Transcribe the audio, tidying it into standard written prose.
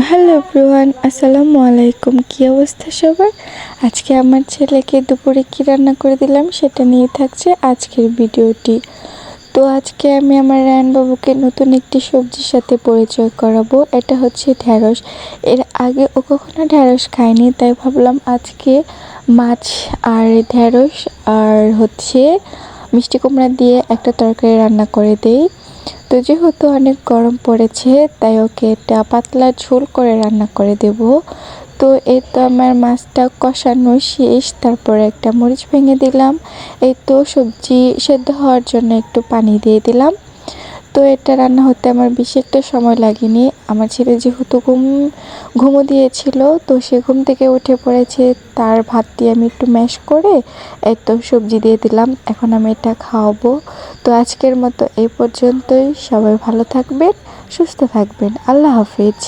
Hello everyone, আসসালামু আলাইকুম। কী অবস্থা সবার? আজকে আমার ছেলেকে দুপুরে কী রান্না করে দিলাম সেটা নিয়ে থাকছে আজকের ভিডিওটি। তো আজকে আমি আমার রায়হান বাবুকে নতুন একটি সবজির সাথে পরিচয় করাবো। এটা হচ্ছে ঢ্যাঁড়স। এর আগে ও কখনো ঢ্যাঁড়স খায়নি, তাই ভাবলাম আজকে মাছ আর ঢ্যাঁড়স আর হচ্ছে মিষ্টি কুমড়া দিয়ে একটা তরকারি রান্না করে দেই। তো যেহেতু অনেক গরম পড়েছে তাই ওকে একটা পাতলা ঝোল করে রান্না করে দেব। তো এই তো আমার মাছটা কষানো শেষ, তারপরে একটা মরিচ ভেঙে দিলাম। এই তো সবজি সেদ্ধ হওয়ার জন্য একটু পানি দিয়ে দিলাম। তো এটা রান্না হতে আমার বেশি একটা সময় লাগেনি। আমার ছেলে যেহেতু ঘুমো দিয়েছিল, তো সে ঘুম থেকে উঠে পড়েছে, তার ভাত দিয়ে আমি একটু ম্যাশ করে এই তো সবজি দিয়ে দিলাম। এখন আমি এটা খাওয়াবো। তো আজকের মতো এই পর্যন্তই। সবাই ভালো থাকবেন, সুস্থ থাকবেন। আল্লাহ হাফিজ।